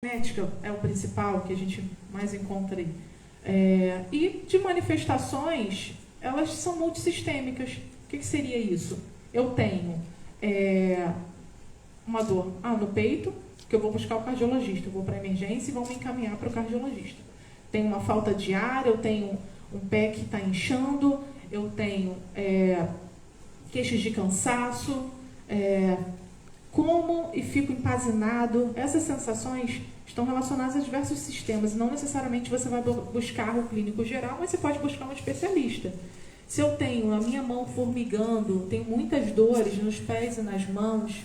genética é o principal que a gente mais encontra aí. E de manifestações, elas são multissistêmicas. O que seria isso? Eu tenho uma dor no peito, que eu vou buscar o cardiologista, eu vou para a emergência e vão me encaminhar para o cardiologista. Tenho uma falta de ar, eu tenho um pé que está inchando, eu tenho queixas de cansaço, como e fico empazinado. Essas sensações estão relacionadas a diversos sistemas. Não necessariamente você vai buscar o clínico geral, mas você pode buscar um especialista. Se eu tenho a minha mão formigando, tenho muitas dores nos pés e nas mãos,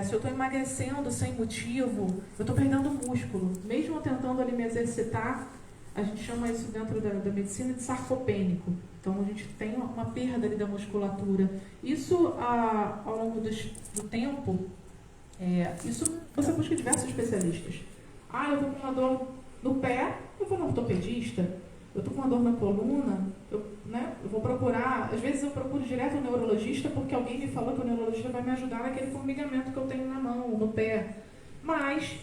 se eu estou emagrecendo sem motivo, eu estou perdendo músculo. Mesmo tentando ali me exercitar, a gente chama isso dentro da medicina de sarcopênico. Então, a gente tem uma perda ali da musculatura. Isso, ao longo do tempo, isso você busca diversos especialistas. Eu estou com uma dor no pé, eu vou no ortopedista. Eu estou com uma dor na coluna, eu vou procurar, às vezes eu procuro direto o neurologista, porque alguém me falou que o neurologista vai me ajudar naquele formigamento que eu tenho na mão, no pé. Mas,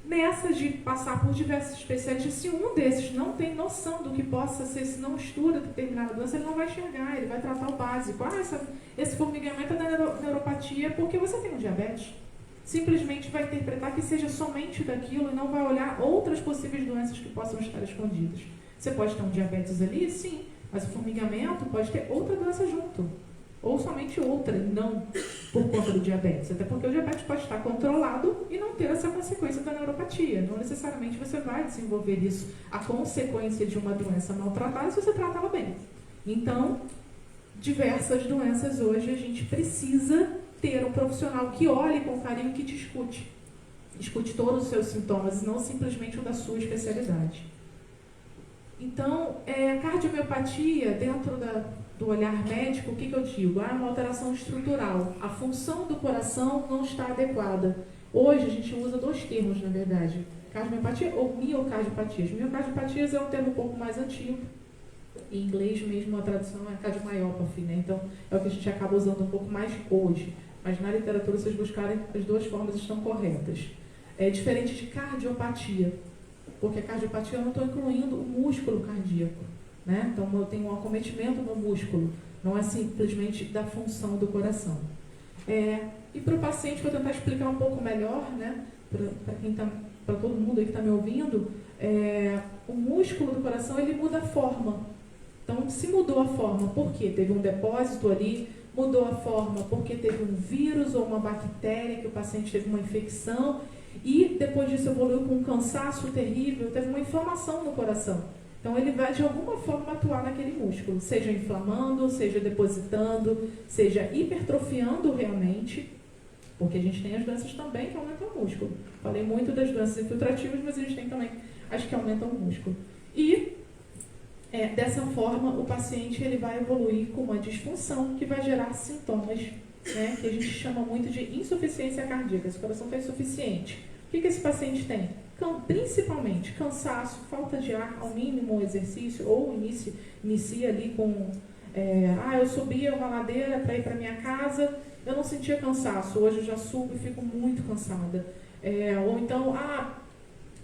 nessa de passar por diversos especialistas, se um desses não tem noção do que possa ser, se não estuda determinada doença, ele não vai enxergar, ele vai tratar o básico. Esse formigamento é da neuropatia porque você tem um diabetes. Simplesmente vai interpretar que seja somente daquilo e não vai olhar outras possíveis doenças que possam estar escondidas. Você pode ter um diabetes ali? Sim, mas o formigamento pode ter outra doença junto. Ou somente outra, não por conta do diabetes. Até porque o diabetes pode estar controlado e não ter essa consequência da neuropatia. Não necessariamente você vai desenvolver isso, a consequência de uma doença maltratada, se você tratá-la bem. Então, diversas doenças hoje a gente precisa ter um profissional que olhe com carinho e que te escute. Escute todos os seus sintomas, e não simplesmente o da sua especialidade. Então, a cardiomiopatia, dentro do olhar médico, o que eu digo? É uma alteração estrutural. A função do coração não está adequada. Hoje a gente usa dois termos, na verdade. Cardiomiopatia ou miocardiopatias. Miocardiopatias é um termo um pouco mais antigo. Em inglês mesmo a tradução é cardiomyopathy, né? Então é o que a gente acaba usando um pouco mais hoje. Mas na literatura, se vocês buscarem, as duas formas estão corretas. É diferente de cardiopatia. Porque a cardiopatia eu não estou incluindo o músculo cardíaco, né? Então eu tenho um acometimento no músculo, não é simplesmente da função do coração. E para o paciente, vou tentar explicar um pouco melhor, né? Para todo mundo aí que está me ouvindo, o músculo do coração ele muda a forma. Então, se mudou a forma, por quê? Teve um depósito ali, mudou a forma porque teve um vírus ou uma bactéria, que o paciente teve uma infecção, e depois disso evoluiu com um cansaço terrível, teve uma inflamação no coração. Então ele vai de alguma forma atuar naquele músculo, seja inflamando, seja depositando, seja hipertrofiando realmente, porque a gente tem as doenças também que aumentam o músculo. Falei muito das doenças infiltrativas, mas a gente tem também as que aumentam o músculo. E dessa forma o paciente ele vai evoluir com uma disfunção que vai gerar sintomas, né, que a gente chama muito de insuficiência cardíaca. Esse coração está insuficiente. O que esse paciente tem? Principalmente cansaço, falta de ar, ao mínimo exercício, ou inicia ali com eu subia uma ladeira para ir para minha casa, eu não sentia cansaço, hoje eu já subo e fico muito cansada. Ou então,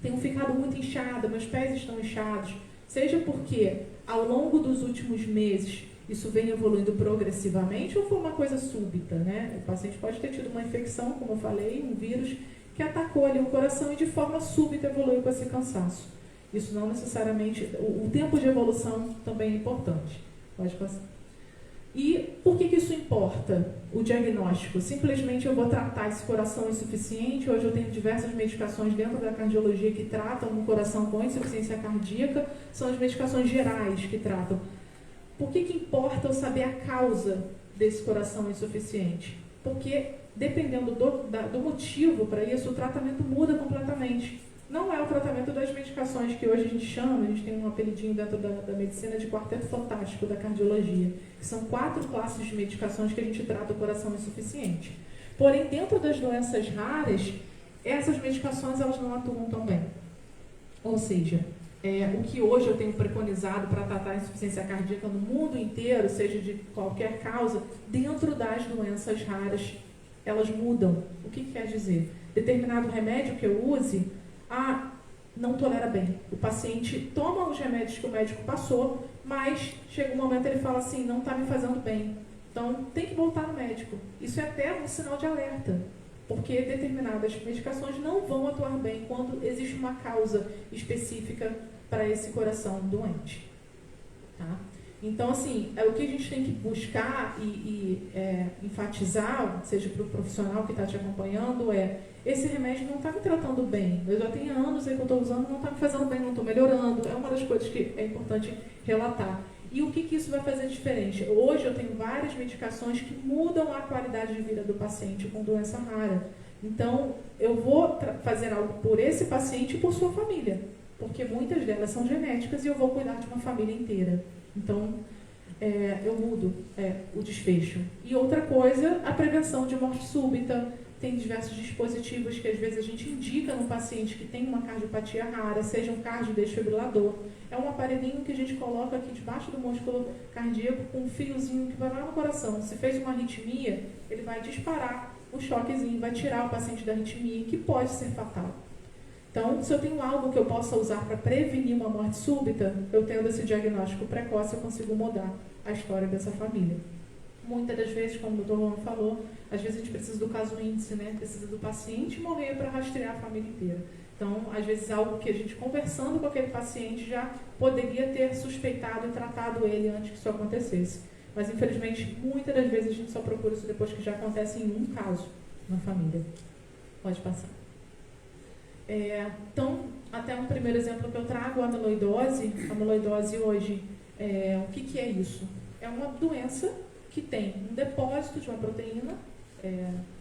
tenho ficado muito inchada, meus pés estão inchados, seja porque ao longo dos últimos meses isso vem evoluindo progressivamente ou foi uma coisa súbita, né? O paciente pode ter tido uma infecção, como eu falei, um vírus que atacou ali o coração e de forma súbita evoluiu com esse cansaço. Isso não necessariamente... O tempo de evolução também é importante. Pode passar. E por que isso importa? O diagnóstico. Simplesmente eu vou tratar esse coração insuficiente. Hoje eu tenho diversas medicações dentro da cardiologia que tratam o coração com insuficiência cardíaca. São as medicações gerais que tratam. Por que importa eu saber a causa desse coração insuficiente? Porque, dependendo do motivo para isso, o tratamento muda completamente. Não é o tratamento das medicações que hoje a gente chama, a gente tem um apelidinho dentro da medicina de quarteto fantástico da cardiologia, que são 4 classes de medicações que a gente trata o coração insuficiente. Porém, dentro das doenças raras, essas medicações elas não atuam tão bem. Ou seja, o que hoje eu tenho preconizado para tratar a insuficiência cardíaca no mundo inteiro, seja de qualquer causa, dentro das doenças raras, elas mudam. O que quer dizer? Determinado remédio que eu use, não tolera bem. O paciente toma os remédios que o médico passou, mas chega um momento ele fala assim, não está me fazendo bem. Então, tem que voltar no médico. Isso é até um sinal de alerta, porque determinadas medicações não vão atuar bem quando existe uma causa específica para esse coração doente. Tá? Então, assim, o que a gente tem que buscar e enfatizar, seja para o profissional que está te acompanhando, esse remédio não está me tratando bem. Eu já tenho anos aí que eu estou usando, não está me fazendo bem, não estou melhorando. É uma das coisas que é importante relatar. E o que isso vai fazer diferente? Hoje eu tenho várias medicações que mudam a qualidade de vida do paciente com doença rara. Então, eu vou fazer algo por esse paciente e por sua família, porque muitas delas são genéticas e eu vou cuidar de uma família inteira. Então, eu mudo o desfecho. E outra coisa, a prevenção de morte súbita. Tem diversos dispositivos que às vezes a gente indica no paciente que tem uma cardiopatia rara, seja um cardiodesfibrilador. É um aparelhinho que a gente coloca aqui debaixo do músculo cardíaco com um fiozinho que vai lá no coração. Se fez uma arritmia, ele vai disparar um choquezinho, vai tirar o paciente da arritmia, que pode ser fatal. Então, se eu tenho algo que eu possa usar para prevenir uma morte súbita, eu tendo esse diagnóstico precoce, eu consigo mudar a história dessa família. Muitas das vezes, como o Dr. Juan falou, às vezes a gente precisa do caso índice, né? Precisa do paciente morrer para rastrear a família inteira. Então, às vezes, algo que a gente, conversando com aquele paciente, já poderia ter suspeitado e tratado ele antes que isso acontecesse. Mas, infelizmente, muitas das vezes a gente só procura isso depois que já acontece em um caso na família. Pode passar. Então, até um primeiro exemplo que eu trago, a amiloidose. A amiloidose hoje, o que é isso? É uma doença que tem um depósito de uma proteína.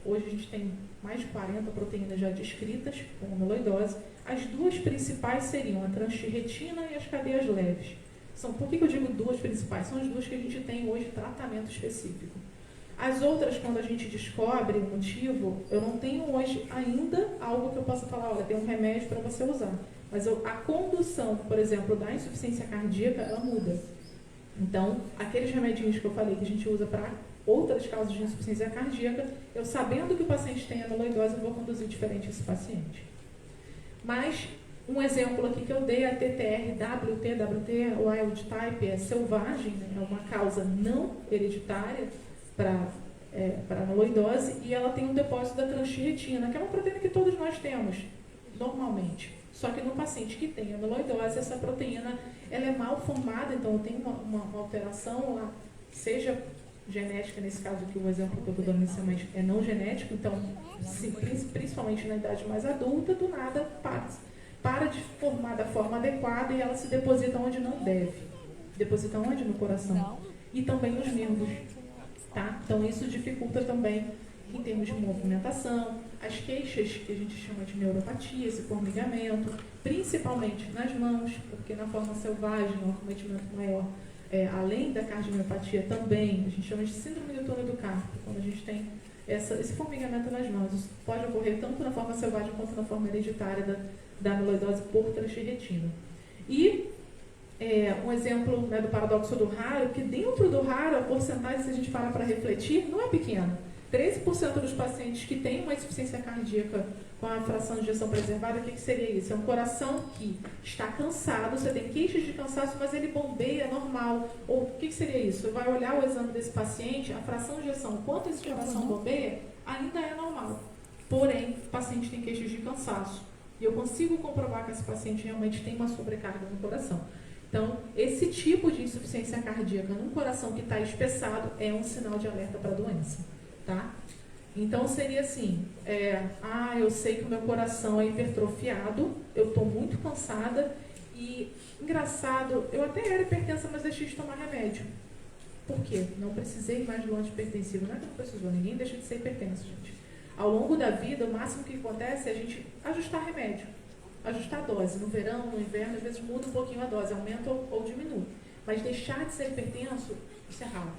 Hoje a gente tem mais de 40 proteínas já descritas com amiloidose. As duas principais seriam a transtirretina e as cadeias leves. Por que eu digo duas principais? São as duas que a gente tem hoje tratamento específico. As outras, quando a gente descobre o motivo, eu não tenho hoje ainda algo que eu possa falar, olha, tem um remédio para você usar. Mas a condução, por exemplo, da insuficiência cardíaca, ela muda. Então, aqueles remedinhos que eu falei que a gente usa para outras causas de insuficiência cardíaca, eu sabendo que o paciente tem amiloidose, eu vou conduzir diferente esse paciente. Mas, um exemplo aqui que eu dei, a TTR, WT, wild type, é selvagem, né? É uma causa não hereditária para amiloidose, e ela tem um depósito da transtirretina, que é uma proteína que todos nós temos, normalmente. Só que no paciente que tem amiloidose, essa proteína ela é mal formada, então tem uma alteração lá, seja genética, nesse caso aqui, o exemplo que eu estou dando inicialmente é não genético, então, principalmente na idade mais adulta, do nada para de formar da forma adequada e ela se deposita onde não deve. Deposita onde? No coração. E também nos nervos. Tá? Então, isso dificulta também em termos de movimentação, as queixas que a gente chama de neuropatia, esse formigamento, principalmente nas mãos, porque na forma selvagem, o acometimento maior, além da cardiomiopatia também, a gente chama de síndrome do túnel do carpo, quando a gente tem esse formigamento nas mãos. Isso pode ocorrer tanto na forma selvagem quanto na forma hereditária da amiloidose por transtirretina. E um exemplo, né, do paradoxo do raro, que dentro do raro, a porcentagem, se a gente parar para refletir, não é pequena. 13% dos pacientes que têm uma insuficiência cardíaca com a fração de ejeção preservada, o que seria isso? É um coração que está cansado, você tem queixas de cansaço, mas ele bombeia normal. Ou o que seria isso? Você vai olhar o exame desse paciente, a fração de ejeção, quanto esse coração bombeia, ainda é normal. Porém, o paciente tem queixas de cansaço. E eu consigo comprovar que esse paciente realmente tem uma sobrecarga no coração. Então, esse tipo de insuficiência cardíaca num coração que está espessado é um sinal de alerta para a doença. Tá? Então, seria assim, eu sei que o meu coração é hipertrofiado, eu estou muito cansada e, engraçado, eu até era hipertensa, mas deixei de tomar remédio. Por quê? Não precisei mais do antihipertensivo. Não é que não precisou, ninguém deixa de ser hipertenso, gente. Ao longo da vida, o máximo que acontece é a gente ajustar remédio, ajustar a dose. No verão, no inverno, às vezes muda um pouquinho a dose, aumenta ou diminui. Mas deixar de ser hipertenso, isso é raro.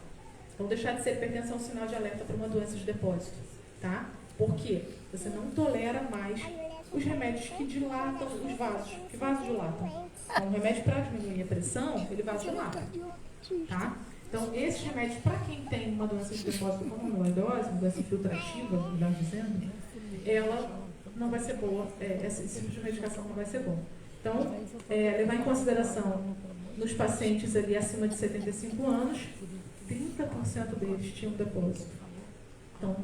Então, deixar de ser hipertenso é um sinal de alerta para uma doença de depósito, tá? Por quê? Você não tolera mais os remédios que dilatam os vasos. Que vasos dilatam? Então, o remédio para diminuir a pressão, ele vasodilata, tá? Então, esses remédios, para quem tem uma doença de depósito como a amiloidose, uma doença filtrativa, melhor dizendo, ela não vai ser boa, esse tipo de medicação não vai ser bom. Então, levar em consideração, nos pacientes ali acima de 75 anos, 30% deles tinham depósito. Então,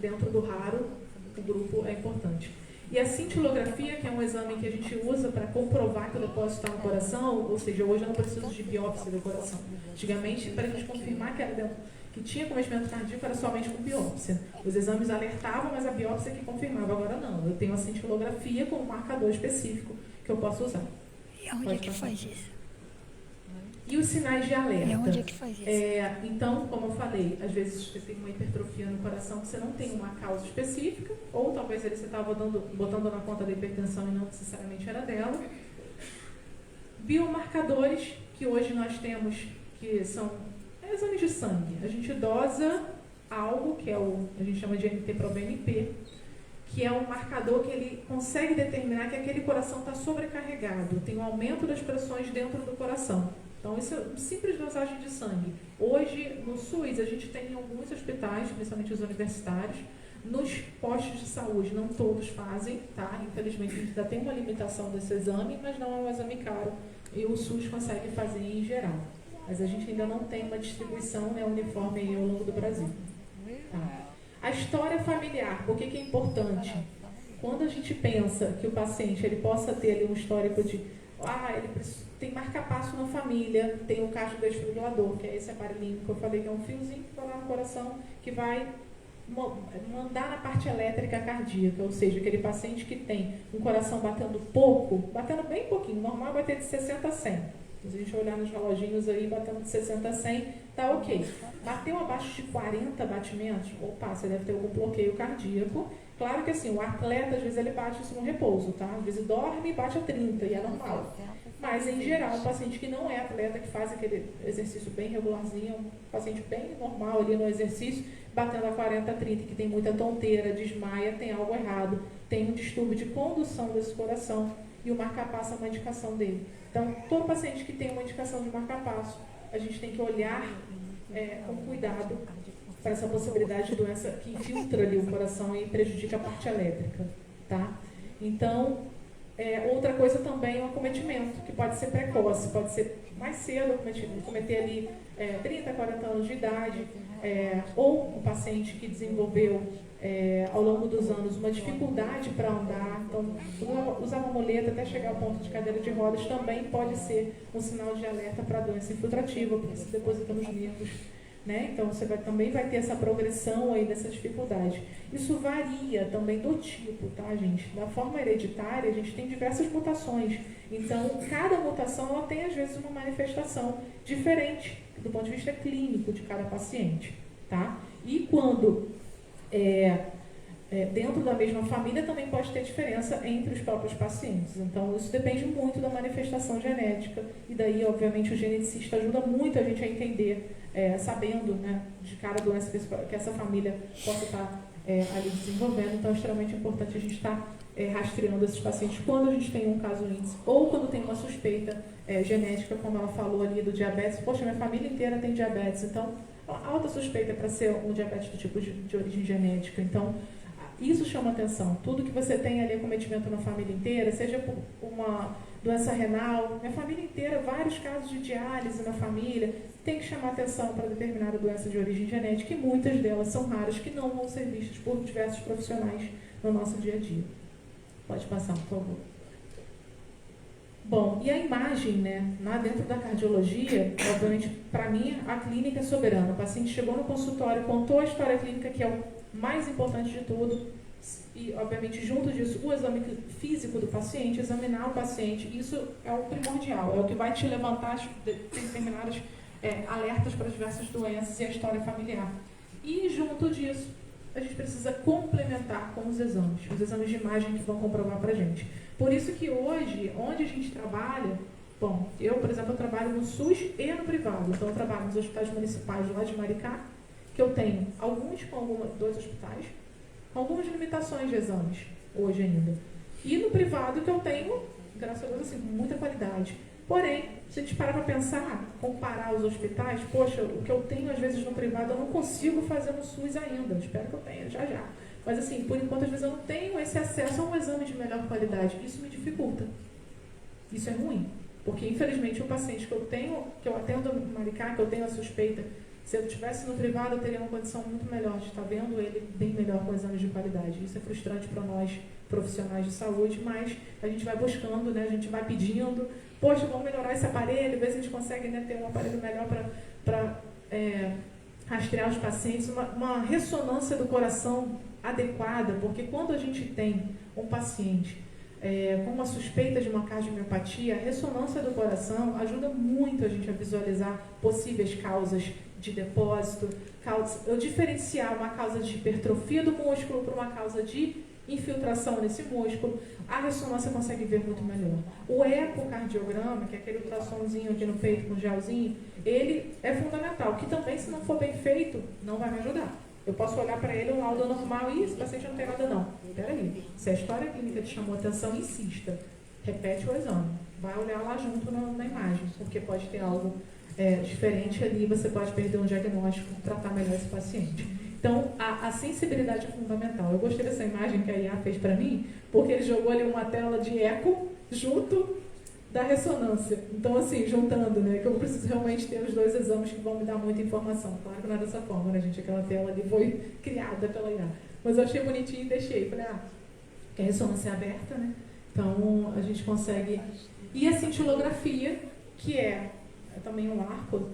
dentro do raro, o grupo é importante. E a cintilografia, que é um exame que a gente usa para comprovar que o depósito está no coração, ou seja, hoje eu não preciso de biópsia do coração. Antigamente, para a gente confirmar que era dentro, que tinha cometimento cardíaco, era somente com biópsia. Os exames alertavam, mas a biópsia que confirmava. Agora não, eu tenho a cintilografia como marcador específico que eu posso usar. E onde é que faz isso? E os sinais de alerta? E onde é que faz isso? Então, como eu falei, às vezes você tem uma hipertrofia no coração que você não tem uma causa específica, ou talvez ele você estava botando na conta da hipertensão e não necessariamente era dela. Biomarcadores que hoje nós temos, que são exames de sangue. A gente dosa algo, que a gente chama de NT-proBNP, que é um marcador que ele consegue determinar que aquele coração está sobrecarregado, tem um aumento das pressões dentro do coração. Então, isso é uma simples dosagem de sangue. Hoje, no SUS, a gente tem em alguns hospitais, principalmente os universitários, nos postos de saúde, não todos fazem, tá? Infelizmente, a gente ainda tem uma limitação desse exame, mas não é um exame caro e o SUS consegue fazer em geral. Mas a gente ainda não tem uma distribuição, né, uniforme aí ao longo do Brasil. Tá? A história familiar, por que é importante? Quando a gente pensa que o paciente ele possa ter ali um histórico de ele tem marca-passo na família, tem o cardiodesfibrilador, que é esse aparelhinho que eu falei que é um fiozinho que vai lá no coração, que vai mandar na parte elétrica cardíaca, ou seja, aquele paciente que tem um coração batendo pouco, batendo bem pouquinho, normal é bater de 60 a 100. Se a gente olhar nos reloginhos aí, batendo de 60 a 100, tá ok. Bateu abaixo de 40 batimentos, opa, você deve ter algum bloqueio cardíaco. Claro que assim, o atleta, às vezes, ele bate isso no repouso, tá? Às vezes dorme e bate a 30, e é normal. Mas, em geral, o paciente que não é atleta, que faz aquele exercício bem regularzinho, um paciente bem normal ali no exercício, batendo a 40, 30, que tem muita tonteira, desmaia, tem algo errado, tem um distúrbio de condução desse coração, e o marca-passo é uma indicação dele. Então, todo paciente que tem uma indicação de marca-passo, a gente tem que olhar com cuidado para essa possibilidade de doença que infiltra ali o coração e prejudica a parte elétrica, tá? Então, outra coisa também é o acometimento, que pode ser precoce, pode ser mais cedo, cometer ali 30, 40 anos de idade, ou um paciente que desenvolveu ao longo dos anos uma dificuldade para andar, então usar uma muleta até chegar ao ponto de cadeira de rodas também pode ser um sinal de alerta para a doença infiltrativa, porque se deposita nos nervos, né? Então você também vai ter essa progressão aí dessa dificuldade. Isso varia também do tipo, tá, gente? Da forma hereditária, a gente tem diversas mutações. Então, cada mutação ela tem, às vezes, uma manifestação diferente do ponto de vista clínico de cada paciente, tá? E quando dentro da mesma família também pode ter diferença entre os próprios pacientes. Então, isso depende muito da manifestação genética. E daí, obviamente, o geneticista ajuda muito a gente a entender, sabendo, né, de cada doença que essa família possa estar ali desenvolvendo. Então, é extremamente importante a gente estar rastreando esses pacientes quando a gente tem um caso índice ou quando tem uma suspeita genética, como ela falou ali do diabetes. Poxa, minha família inteira tem diabetes, então alta suspeita para ser um diabetes do tipo de origem genética. Então, isso chama atenção. Tudo que você tem ali acometimento na família inteira, seja por uma doença renal, minha família inteira, vários casos de diálise na família, tem que chamar atenção para determinada doença de origem genética, e muitas delas são raras, que não vão ser vistas por diversos profissionais no nosso dia a dia. Pode passar, por favor. Bom, e a imagem, né, dentro da cardiologia, obviamente, para mim, a clínica é soberana. O paciente chegou no consultório, contou a história clínica, que é o mais importante de tudo, e, obviamente, junto disso, o exame físico do paciente, examinar o paciente, isso é o primordial, é o que vai te levantar determinados alertas para diversas doenças e a história familiar. E, junto disso, a gente precisa complementar com os exames de imagem que vão comprovar para a gente. Por isso que hoje, onde a gente trabalha, bom, eu, por exemplo, eu trabalho no SUS e no privado. Então, eu trabalho nos hospitais municipais lá de Maricá, que eu tenho dois hospitais, com algumas limitações de exames, hoje ainda. E no privado, que eu tenho, graças a Deus, assim, muita qualidade. Porém, se a gente parar para pensar, comparar os hospitais, poxa, o que eu tenho às vezes no privado eu não consigo fazer no SUS ainda, espero que eu tenha já. Mas assim, por enquanto às vezes eu não tenho esse acesso a um exame de melhor qualidade, isso me dificulta. Isso é ruim, porque infelizmente o paciente que eu atendo no Maricá, que eu tenho a suspeita, se eu estivesse no privado, eu teria uma condição muito melhor de estar vendo ele bem melhor com exames de qualidade. Isso é frustrante para nós, profissionais de saúde, mas a gente vai buscando, né? A gente vai pedindo, poxa, vamos melhorar esse aparelho, ver se a gente consegue, né, ter um aparelho melhor para rastrear os pacientes, uma ressonância do coração adequada, porque quando a gente tem um paciente com uma suspeita de uma cardiomiopatia, a ressonância do coração ajuda muito a gente a visualizar possíveis causas de depósito, eu diferenciar uma causa de hipertrofia do músculo para uma causa de infiltração nesse músculo, a ressonância consegue ver muito melhor. O ecocardiograma, que é aquele ultrassomzinho aqui no peito com gelzinho, ele é fundamental, que também, se não for bem feito, não vai me ajudar. Eu posso olhar para ele um laudo normal e esse paciente não tem nada não. Peraí, se a história clínica te chamou atenção, insista. Repete o exame. Vai olhar lá junto na imagem, porque pode ter algo diferente ali, você pode perder um diagnóstico, tratar melhor esse paciente. Então, a sensibilidade é fundamental. Eu gostei dessa imagem que a IA fez para mim, porque ele jogou ali uma tela de eco junto da ressonância. Então, assim, juntando, né, que eu preciso realmente ter os dois exames que vão me dar muita informação. Claro que não é dessa forma, né, gente? Aquela tela ali foi criada pela IA. Mas eu achei bonitinho e deixei. Falei, que a ressonância é aberta, né? Então, a gente consegue... E a cintilografia, que é também um arco,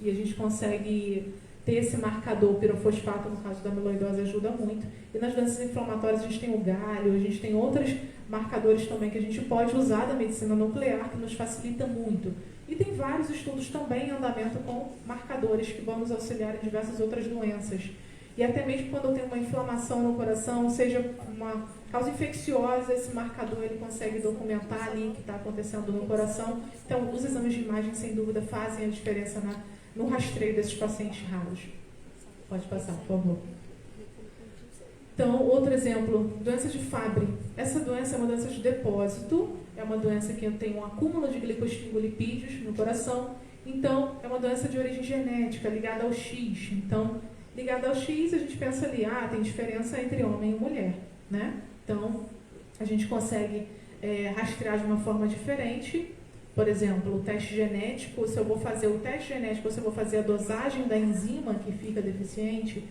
e a gente consegue ter esse marcador pirofosfato, no caso da amiloidose, ajuda muito. E nas doenças inflamatórias a gente tem o galho, a gente tem outros marcadores também que a gente pode usar da medicina nuclear, que nos facilita muito. E tem vários estudos também em andamento com marcadores que vão nos auxiliar em diversas outras doenças. E até mesmo quando eu tenho uma inflamação no coração, seja uma causa infecciosa, esse marcador ele consegue documentar ali o que está acontecendo no coração. Então, os exames de imagem, sem dúvida, fazem a diferença no rastreio desses pacientes raros. Pode passar, por favor. Então, outro exemplo, doença de Fabry. Essa doença é uma doença de depósito, é uma doença que tem um acúmulo de glicosfingolipídios no coração. Então, é uma doença de origem genética, ligada ao X. Então, ligada ao X, a gente pensa ali, tem diferença entre homem e mulher, né? Então, a gente consegue rastrear de uma forma diferente. Por exemplo, o teste genético, se eu vou fazer o teste genético, ou se eu vou fazer a dosagem da enzima que fica deficiente,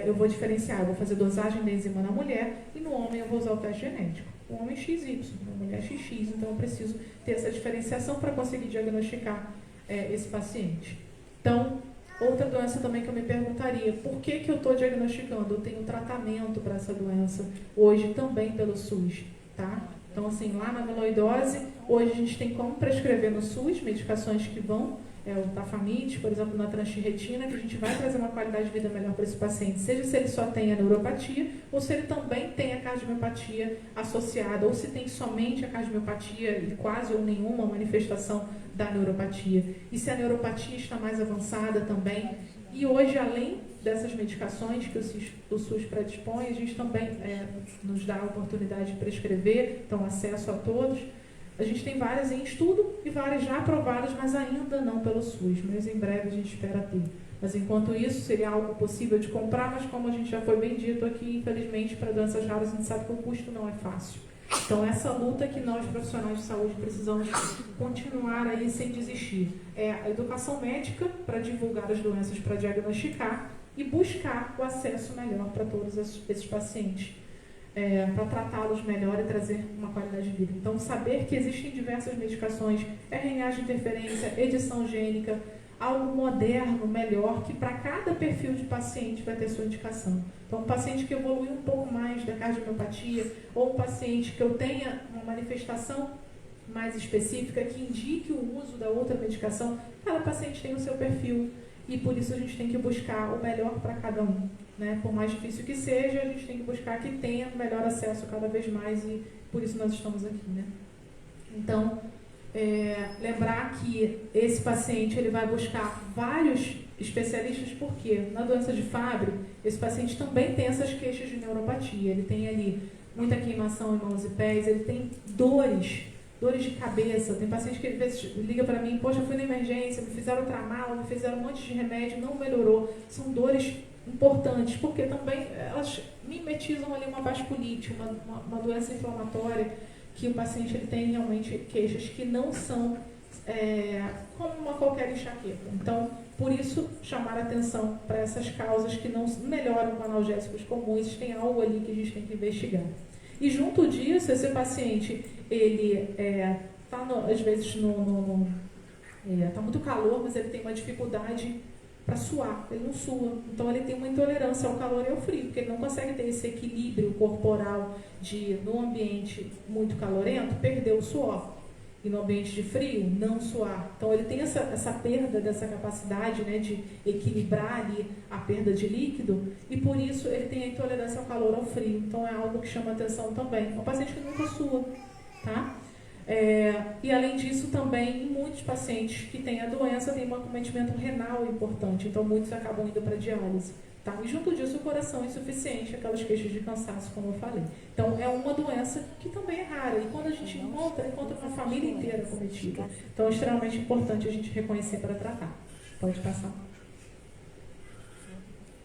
eu vou diferenciar, eu vou fazer dosagem da enzima na mulher e no homem eu vou usar o teste genético. O homem XY, na mulher XX, então eu preciso ter essa diferenciação para conseguir diagnosticar esse paciente. Então, outra doença também que eu me perguntaria, por que eu estou diagnosticando? Eu tenho tratamento para essa doença, hoje também pelo SUS, tá? Então, assim, lá na amiloidose, hoje a gente tem como prescrever no SUS medicações que vão, o Tafamid, por exemplo, na transtirretina, que a gente vai trazer uma qualidade de vida melhor para esse paciente, seja se ele só tem a neuropatia, ou se ele também tem a cardiomiopatia associada, ou se tem somente a cardiomiopatia e quase ou nenhuma manifestação da neuropatia. E se a neuropatia está mais avançada também. E hoje, além dessas medicações que o SUS predispõe, a gente também nos dá a oportunidade de prescrever, então acesso a todos. A gente tem várias em estudo e várias já aprovadas, mas ainda não pelo SUS, mas em breve a gente espera ter. Mas enquanto isso, seria algo possível de comprar, mas como a gente já foi bem dito aqui, infelizmente, para doenças raras, a gente sabe que o custo não é fácil. Então, essa luta que nós, profissionais de saúde, precisamos continuar aí sem desistir. É a educação médica para divulgar as doenças, para diagnosticar e buscar o acesso melhor para todos esses pacientes, para tratá-los melhor e trazer uma qualidade de vida. Então, saber que existem diversas medicações, RNA de interferência, edição gênica, algo moderno, melhor, que para cada perfil de paciente vai ter sua indicação. Então, um paciente que evolui um pouco mais da cardiomiopatia, ou um paciente que eu tenha uma manifestação mais específica que indique o uso da outra medicação, cada paciente tem o seu perfil e por isso a gente tem que buscar o melhor para cada um, né? Por mais difícil que seja, a gente tem que buscar que tenha melhor acesso cada vez mais e por isso nós estamos aqui, né? Então, lembrar que esse paciente ele vai buscar vários especialistas, porque na doença de Fabry, esse paciente também tem essas queixas de neuropatia, ele tem ali muita queimação em mãos e pés, ele tem dores de cabeça, tem paciente que às vezes liga para mim, poxa, eu fui na emergência, me fizeram tramal, me fizeram um monte de remédio, não melhorou, são dores importantes, porque também elas mimetizam ali uma vasculite, uma doença inflamatória, que o paciente ele tem realmente queixas que não são como uma qualquer enxaqueca. Então, por isso, chamar a atenção para essas causas que não melhoram com analgésicos comuns, tem algo ali que a gente tem que investigar. E junto disso, esse paciente, ele está, às vezes, está muito calor, mas ele tem uma dificuldade para suar, ele não sua. Então, ele tem uma intolerância ao calor e ao frio, porque ele não consegue ter esse equilíbrio corporal de, no ambiente muito calorento, perder o suor. E no ambiente de frio, não suar. Então, ele tem essa perda dessa capacidade, né, de equilibrar ali a perda de líquido, e por isso ele tem a intolerância ao calor ou ao frio. Então, é algo que chama atenção também. É um paciente que nunca sua, tá? E, além disso, também, muitos pacientes que têm a doença têm um acometimento renal importante. Então, muitos acabam indo para diálise. Tá? E junto disso, o coração insuficiente, aquelas queixas de cansaço, como eu falei. Então, é uma doença que também é rara. E quando a gente encontra uma família inteira acometida. Então, é extremamente importante a gente reconhecer para tratar. Pode passar.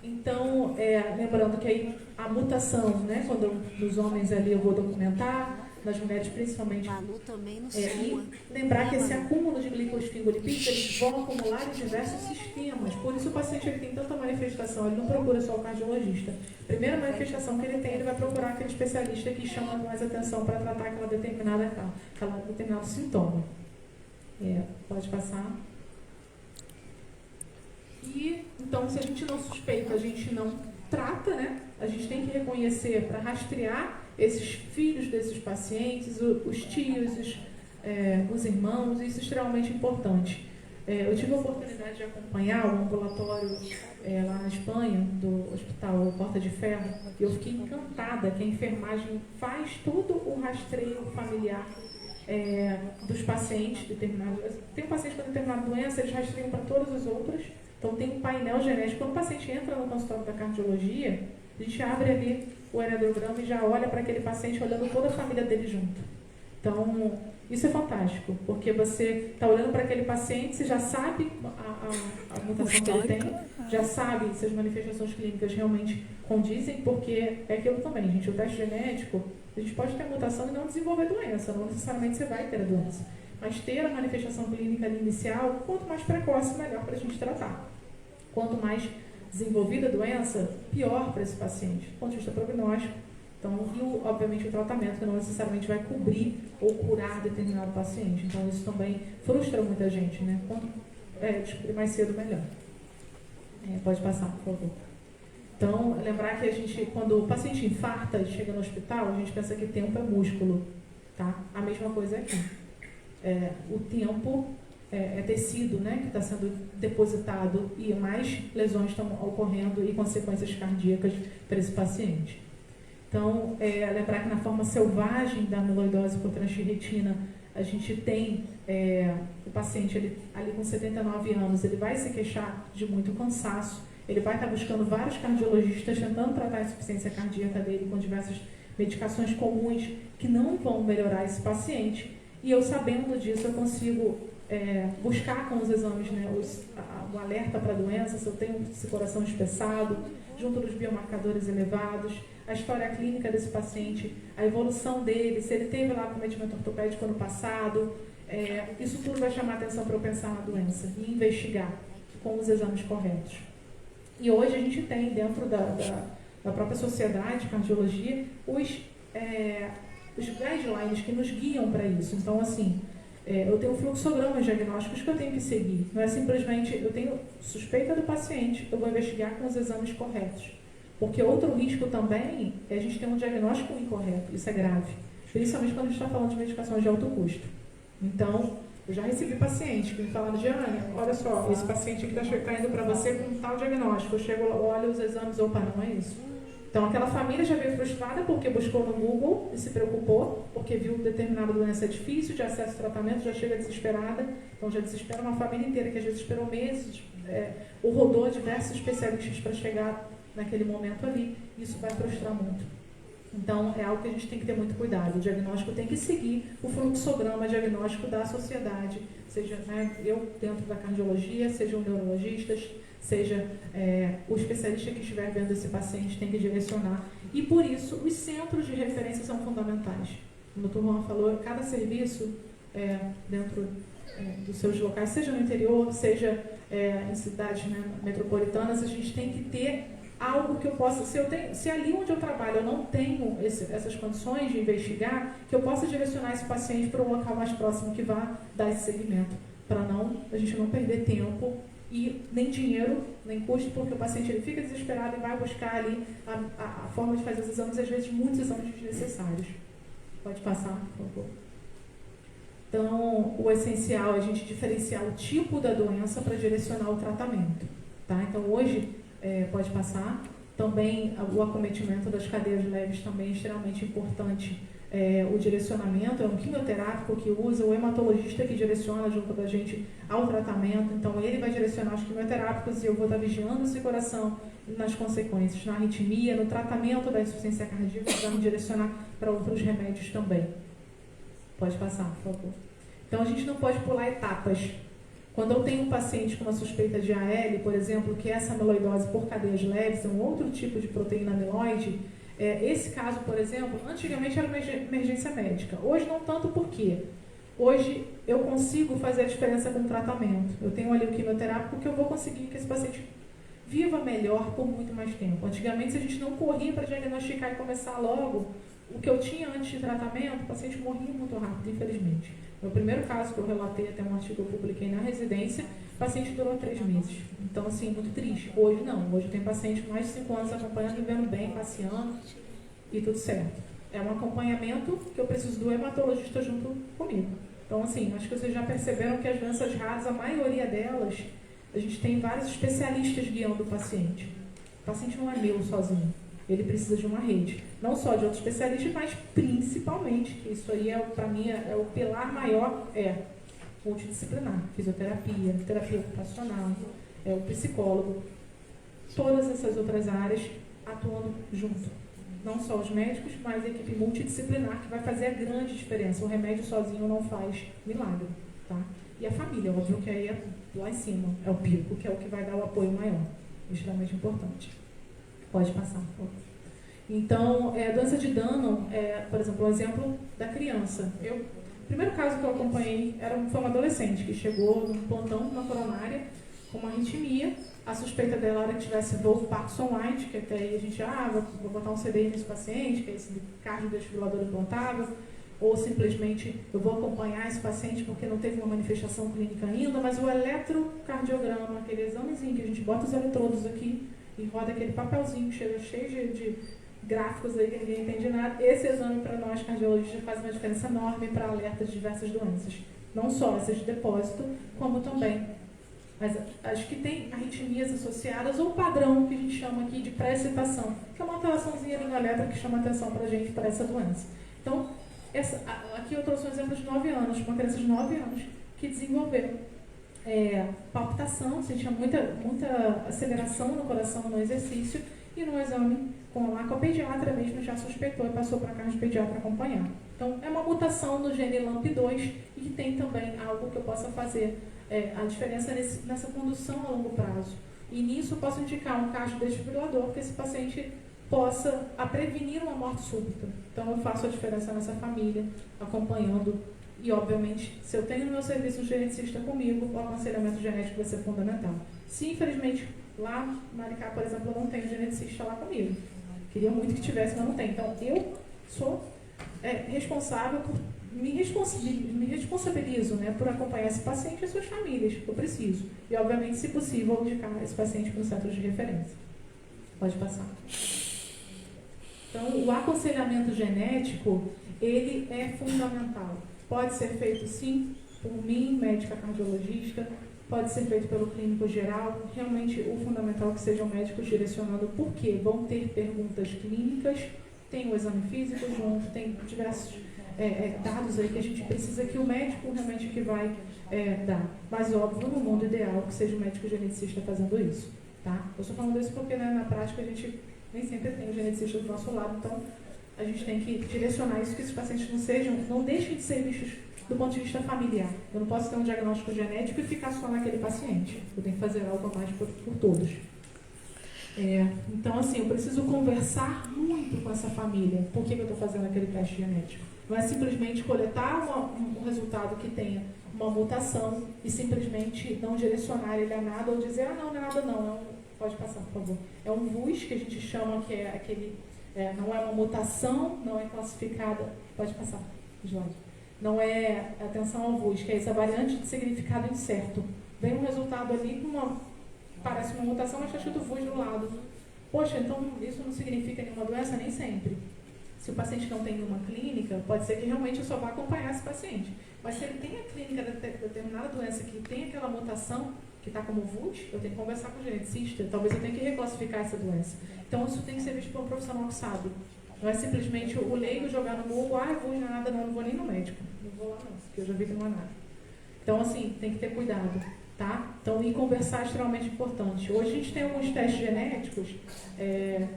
Então, lembrando que aí a mutação, né, quando nos homens ali eu vou documentar, nas mulheres principalmente. Manu também não e lembrar que esse acúmulo de glicosfingolipídios, eles vão acumular em diversos sistemas. Por isso o paciente ele tem tanta manifestação, ele não procura só o cardiologista. Primeira manifestação que ele tem, ele vai procurar aquele especialista que chama mais atenção para tratar aquele determinado sintoma. Pode passar. E, então, se a gente não suspeita, a gente não trata, né? A gente tem que reconhecer para rastrear esses filhos desses pacientes, os tios, os irmãos, isso é extremamente importante. Eu tive a oportunidade de acompanhar o ambulatório lá na Espanha, do Hospital Porta de Ferro, e eu fiquei encantada que a enfermagem faz todo o rastreio familiar dos pacientes determinados. Tem um paciente com determinada doença, eles rastreiam para todas as outras. Então, tem um painel genético. Quando o paciente entra no consultório da cardiologia, a gente abre ali o aerograma e já olha para aquele paciente, olhando toda a família dele junto. Então, isso é fantástico, porque você está olhando para aquele paciente, você já sabe a mutação que ele tem, já sabe se as manifestações clínicas realmente condizem, porque é aquilo também, gente, o teste genético, a gente pode ter a mutação e não desenvolver doença, não necessariamente você vai ter a doença. Mas ter a manifestação clínica ali inicial, quanto mais precoce, melhor para a gente tratar. Quanto mais desenvolvida a doença, pior para esse paciente, do ponto de vista prognóstico. Então, e obviamente o tratamento que não necessariamente vai cobrir ou curar determinado paciente. Então, isso também frustra muita gente, né? Quanto descobrir mais cedo, melhor. Pode passar, por favor. Então, lembrar que a gente, quando o paciente infarta e chega no hospital, a gente pensa que tempo é músculo, tá? A mesma coisa aqui. O tempo é tecido, né, que está sendo depositado e mais lesões estão ocorrendo e consequências cardíacas para esse paciente. Então, lembrar que na forma selvagem da amiloidose por transferritina, a gente tem o paciente ali com 79 anos, ele vai se queixar de muito cansaço, ele vai estar buscando vários cardiologistas tentando tratar a insuficiência cardíaca dele com diversas medicações comuns que não vão melhorar esse paciente. E eu, sabendo disso, eu consigo buscar com os exames, né, o alerta para a doença, se eu tenho esse coração espessado, junto dos biomarcadores elevados, a história clínica desse paciente, a evolução dele, se ele teve lá acometimento ortopédico no passado, isso tudo vai chamar a atenção para eu pensar na doença e investigar com os exames corretos. E hoje a gente tem, dentro da própria sociedade de cardiologia, os guidelines que nos guiam para isso. Então, assim, eu tenho fluxogramas diagnósticos que eu tenho que seguir. Não é simplesmente, eu tenho suspeita do paciente, eu vou investigar com os exames corretos. Porque outro risco também é a gente ter um diagnóstico incorreto. Isso é grave. Principalmente quando a gente está falando de medicações de alto custo. Então, eu já recebi pacientes que me falaram, Jeane, olha só, esse paciente aqui está indo para você com tal diagnóstico. Eu chego, olho os exames, opa, não é isso. Então, aquela família já veio frustrada porque buscou no Google e se preocupou, porque viu determinada doença difícil de acesso ao tratamento, já chega desesperada. Então, já desespera uma família inteira, que às vezes esperou meses, ou rodou diversos especialistas para chegar naquele momento ali. Isso vai frustrar muito. Então, é algo que a gente tem que ter muito cuidado. O diagnóstico tem que seguir o fluxograma diagnóstico da sociedade, seja, né, eu dentro da cardiologia, sejam neurologistas, seja o especialista que estiver vendo esse paciente tem que direcionar. E por isso, os centros de referência são fundamentais. como o Dr. Juan falou, cada serviço dentro dos seus locais, seja no interior, seja em cidades, né, metropolitanas, a gente tem que ter algo que eu possa, se ali onde eu trabalho eu não tenho essas condições de investigar, que eu possa direcionar esse paciente para um local mais próximo que vá dar esse segmento, para a gente não perder tempo e nem dinheiro, nem custo, porque o paciente ele fica desesperado e vai buscar ali a forma de fazer os exames, às vezes muitos exames desnecessários. Pode passar, por favor. Então, o essencial é a gente diferenciar o tipo da doença para direcionar o tratamento. Tá? Então, hoje, pode passar, também o acometimento das cadeias leves também é extremamente importante. O direcionamento é um quimioterápico que usa, o hematologista que direciona junto da gente ao tratamento, então ele vai direcionar os quimioterápicos e eu vou estar vigiando esse coração nas consequências, na arritmia, no tratamento da insuficiência cardíaca, vai me direcionar para outros remédios também. Pode passar, por favor. Então a gente não pode pular etapas. Quando eu tenho um paciente com uma suspeita de AL, por exemplo, que é essa amiloidose por cadeias leves, é um outro tipo de proteína amiloide, esse caso, por exemplo, antigamente era uma emergência médica. Hoje não tanto, por quê? Hoje eu consigo fazer a diferença com o tratamento. Eu tenho ali o quimioterápico que eu vou conseguir que esse paciente viva melhor por muito mais tempo. Antigamente, se a gente não corria para diagnosticar e começar logo, o que eu tinha antes de tratamento, o paciente morria muito rápido, infelizmente. No primeiro caso que eu relatei, até um artigo que eu publiquei na residência, o paciente durou 3 meses. Então, assim, muito triste. Hoje não. Hoje tem paciente com mais de 5 anos acompanhando, vivendo bem, passeando e tudo certo. É um acompanhamento que eu preciso do hematologista junto comigo. Então, assim, acho que vocês já perceberam que as doenças raras, a maioria delas, a gente tem vários especialistas guiando o paciente. O paciente não é meu sozinho. Ele precisa de uma rede. Não só de outros especialistas, mas principalmente, que isso aí, para mim, é o pilar maior, multidisciplinar. Fisioterapia, terapia ocupacional, o psicólogo. Todas essas outras áreas atuando junto. Não só os médicos, mas a equipe multidisciplinar que vai fazer a grande diferença. O remédio sozinho não faz milagre. Tá? E a família, óbvio que aí é lá em cima, é o pico, que é o que vai dar o apoio maior. Extremamente importante. Pode passar, por favor. Então, a doença de Danon, por exemplo, o exemplo da criança. O primeiro caso que eu acompanhei foi uma adolescente que chegou num plantão na coronária com uma arritmia. A suspeita dela era que tivesse Wolff Parkinson-White, que até aí a gente, vou botar um CDI nesse paciente, que é esse cardiodesfibrilador implantável, ou simplesmente eu vou acompanhar esse paciente porque não teve uma manifestação clínica ainda, mas o eletrocardiograma, aquele examezinho que a gente bota os eletrodos aqui e roda aquele papelzinho cheio de gráficos aí que ninguém entende nada, esse exame para nós cardiologistas faz uma diferença enorme para alerta de diversas doenças. Não só essas de depósito, como também as que tem arritmias associadas ou padrão que a gente chama aqui de pré-excitação, que é uma alteraçãozinha ali no eletro que chama atenção para a gente para essa doença. Então, aqui eu trouxe um exemplo de 9 anos, uma criança de 9 anos que desenvolveu palpitação, sentia muita aceleração no coração no exercício e no exame com a pediatra mesmo já suspeitou e passou para casa de pediatra acompanhar. Então, é uma mutação no gene LAMP2 e que tem também algo que eu possa fazer a diferença nessa condução a longo prazo. E nisso eu posso indicar um cardiodesfibrilador que esse paciente possa prevenir uma morte súbita. Então, eu faço a diferença nessa família, acompanhando. E, obviamente, se eu tenho no meu serviço um geneticista comigo, o aconselhamento genético vai ser fundamental. Se, infelizmente, lá no Maricá, por exemplo, eu não tenho geneticista lá comigo. Queria muito que tivesse, mas não tem. Então, eu sou responsável por... Me responsabilizo, né, por acompanhar esse paciente e as suas famílias. Eu preciso. E, obviamente, se possível, indicar esse paciente para o centro de referência. Pode passar. Então, o aconselhamento genético, ele é fundamental. Pode ser feito, sim, por mim, médica cardiologista, pode ser feito pelo clínico geral. Realmente, o fundamental é que sejam médicos direcionando, porque vão ter perguntas clínicas, tem o exame físico junto, tem diversos dados aí que a gente precisa que o médico realmente que vai dar. Mas, óbvio, no mundo ideal, que seja o médico geneticista fazendo isso. Tá? Eu estou falando isso porque, né, na prática a gente nem sempre tem o geneticista do nosso lado, então a gente tem que direcionar isso, que esses pacientes não deixem de ser vistos do ponto de vista familiar. Eu não posso ter um diagnóstico genético e ficar só naquele paciente. Eu tenho que fazer algo a mais por todos. Então, assim, eu preciso conversar muito com essa família. Por que eu estou fazendo aquele teste genético? Não é simplesmente coletar um resultado que tenha uma mutação e simplesmente não direcionar ele a nada ou dizer, não é nada não, pode passar, por favor. É um VUS que a gente chama, que é aquele, não é uma mutação, não é classificada, pode passar, slide. Não é, atenção ao VUS, que é essa variante de significado incerto. Vem um resultado ali com parece uma mutação, mas está escrito VUS do lado. Poxa, então isso não significa nenhuma doença? Nem sempre. Se o paciente não tem nenhuma clínica, pode ser que realmente eu só vá acompanhar esse paciente. Mas se ele tem a clínica de determinada doença que tem aquela mutação, que está como VUS, eu tenho que conversar com o geneticista, talvez eu tenha que reclassificar essa doença. Então isso tem que ser visto por um profissional que sabe. Não é simplesmente o leigo jogar no Google, VUS não é nada não vou nem no médico. Não vou lá não, porque eu já vi que não é nada. Então assim, tem que ter cuidado. Tá? Então, e conversar é extremamente importante. Hoje a gente tem alguns testes genéticos,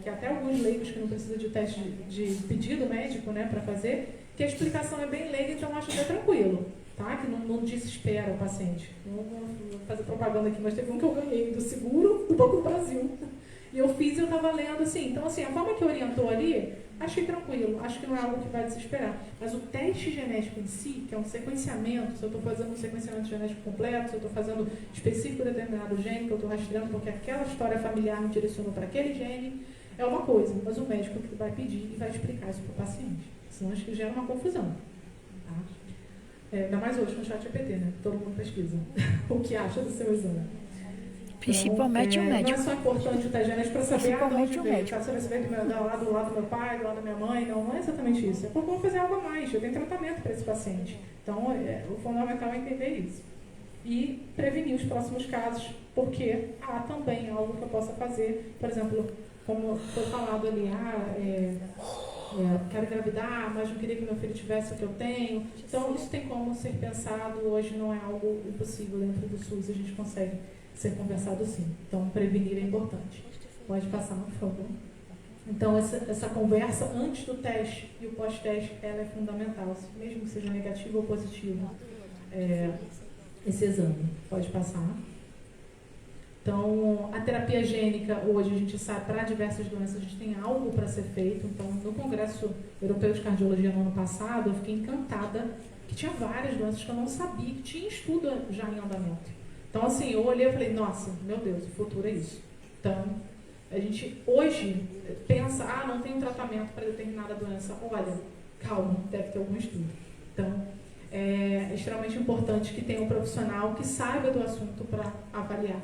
que até alguns leigos que não precisam de teste de pedido médico, né, para fazer, que a explicação é bem leiga, então eu acho até tranquilo, tá? Que não desespera o paciente. Não vou fazer propaganda aqui, mas teve um que eu ganhei do seguro do Banco do Brasil. E eu fiz e eu estava lendo assim. Então, assim, a forma que orientou ali, achei tranquilo, acho que não é algo que vai desesperar. Mas o teste genético em si, que é um sequenciamento, se eu estou fazendo um sequenciamento genético completo, se eu estou fazendo específico determinado gene, que eu estou rastreando porque aquela história familiar me direcionou para aquele gene, é uma coisa, mas o médico que vai pedir e vai explicar isso para o paciente. Senão acho que gera uma confusão. Tá? Ainda mais hoje com o ChatGPT, né? Todo mundo pesquisa o que acha do seu exame. Principalmente o médico. Não é só importante o teste genético para saber de onde veio. Para saber se veio do lado do meu pai, do lado da minha mãe. Não é exatamente isso. É porque eu vou fazer algo a mais. Eu tenho tratamento para esse paciente. Então, o fundamental é entender isso. E prevenir os próximos casos, porque há também algo que eu possa fazer. Por exemplo, como foi falado ali, quero engravidar, mas não queria que meu filho tivesse o que eu tenho. Então, isso tem como ser pensado. Hoje não é algo impossível dentro do SUS. A gente consegue ser conversado sim. Então, prevenir é importante. Pode passar, por favor. Então, essa conversa antes do teste e o pós-teste, ela é fundamental, mesmo que seja negativo ou positivo, esse exame. Pode passar. Então, a terapia gênica, hoje, a gente sabe, para diversas doenças, a gente tem algo para ser feito. Então, no Congresso Europeu de Cardiologia, no ano passado, eu fiquei encantada que tinha várias doenças que eu não sabia, que tinha estudo já em andamento. Então, assim, eu olhei e falei, nossa, meu Deus, o futuro é isso. Então, a gente hoje pensa, não tem um tratamento para determinada doença. Olha, calma, deve ter algum estudo. Então, é extremamente importante que tenha um profissional que saiba do assunto para avaliar.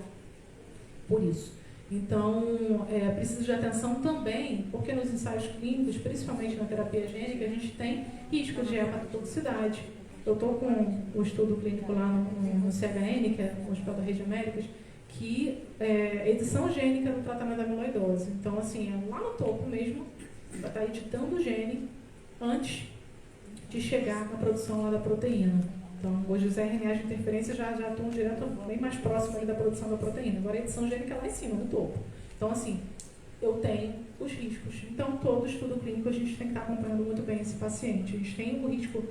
Por isso. Então, precisa de atenção também, porque nos ensaios clínicos, principalmente na terapia gênica, a gente tem risco de hepatotoxicidade. Eu estou com um estudo clínico lá no CHN, que é o Hospital da Rede Américas, que é edição gênica no tratamento da amiloidose. Então, assim, lá no topo mesmo, vai estar editando o gene antes de chegar na produção lá da proteína. Então, hoje os RNAs de interferência já estão direto, bem mais próximo ali da produção da proteína. Agora, a edição gênica é lá em cima, no topo. Então, assim, eu tenho os riscos. Então, todo estudo clínico a gente tem que estar acompanhando muito bem esse paciente. A gente tem o risco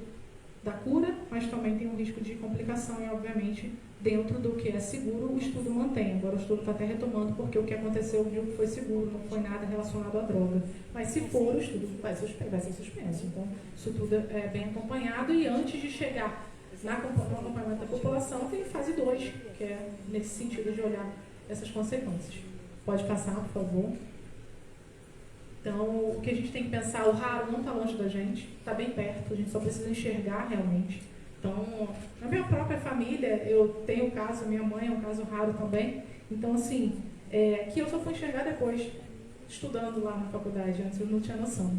da cura, mas também tem um risco de complicação e, obviamente, dentro do que é seguro, o estudo mantém. Agora o estudo está até retomando porque o que aconteceu viu que foi seguro, não foi nada relacionado à droga. Mas se for, o estudo vai ser suspenso. Então, isso tudo é bem acompanhado e antes de chegar no acompanhamento da população, tem fase 2, que é nesse sentido de olhar essas consequências. Pode passar, por favor. Então, o que a gente tem que pensar, o raro não está longe da gente, está bem perto, a gente só precisa enxergar realmente. Então, na minha própria família, eu tenho um caso, minha mãe é um caso raro também. Então, assim, que eu só fui enxergar depois, estudando lá na faculdade, antes eu não tinha noção.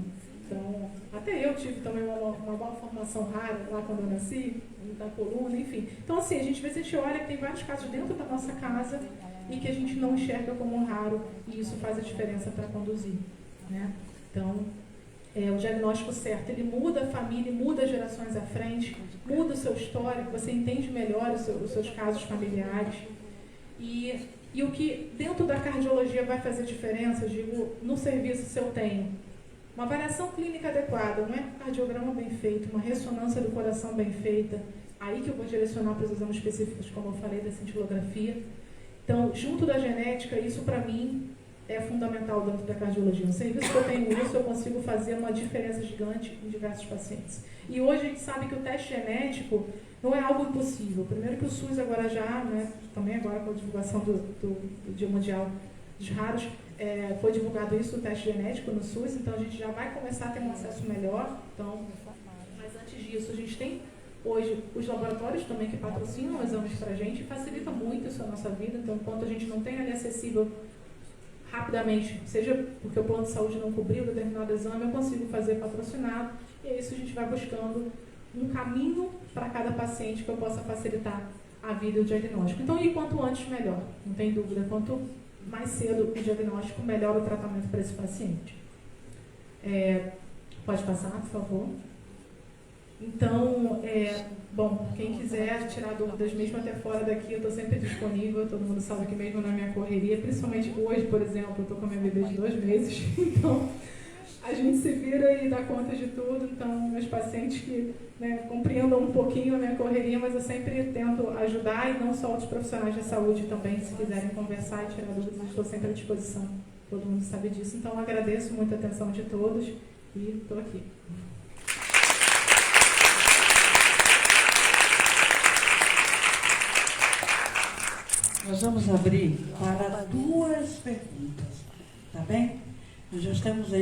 Então, até eu tive também uma boa formação rara lá quando eu nasci, da coluna, enfim. Então, assim, às vezes olha que tem vários casos dentro da nossa casa e que a gente não enxerga como raro e isso faz a diferença para conduzir. Né? Então, o diagnóstico certo, ele muda a família, muda as gerações à frente, muda o seu histórico, você entende melhor os seus casos familiares. E o que dentro da cardiologia vai fazer diferença, eu digo, no serviço se eu tenho uma avaliação clínica adequada, um ecocardiograma bem feito, uma ressonância do coração bem feita, aí que eu vou direcionar para os exames específicos, como eu falei, da cintilografia. Então, junto da genética, isso para mim é fundamental dentro da cardiologia. No serviço que eu tenho isso, eu consigo fazer uma diferença gigante em diversos pacientes. E hoje a gente sabe que o teste genético não é algo impossível. Primeiro que o SUS agora já, né, também agora com a divulgação do Dia Mundial dos Raros, foi divulgado isso, o teste genético no SUS, então a gente já vai começar a ter um acesso melhor. Então, mas antes disso, a gente tem hoje os laboratórios também que patrocinam exames para a gente, facilita muito isso a nossa vida. Então, enquanto a gente não tem ali acessível rapidamente, seja porque o plano de saúde não cobriu determinado exame, eu consigo fazer patrocinado, e é isso a gente vai buscando um caminho para cada paciente que eu possa facilitar a vida e o diagnóstico. Então, e quanto antes, melhor, não tem dúvida. Quanto mais cedo o diagnóstico, melhor o tratamento para esse paciente. Pode passar, por favor. Então, bom, quem quiser tirar dúvidas, mesmo até fora daqui, eu estou sempre disponível, todo mundo sabe que mesmo na minha correria, principalmente hoje, por exemplo, eu estou com a minha bebê de 2 meses, então a gente se vira e dá conta de tudo. Então, meus pacientes que, né, compreendam um pouquinho a minha correria, mas eu sempre tento ajudar, e não só outros profissionais de saúde também, se quiserem conversar e tirar dúvidas, eu estou sempre à disposição, todo mundo sabe disso. Então, agradeço muito a atenção de todos e estou aqui. Nós vamos abrir para 2 perguntas, tá bem? Nós já estamos aí.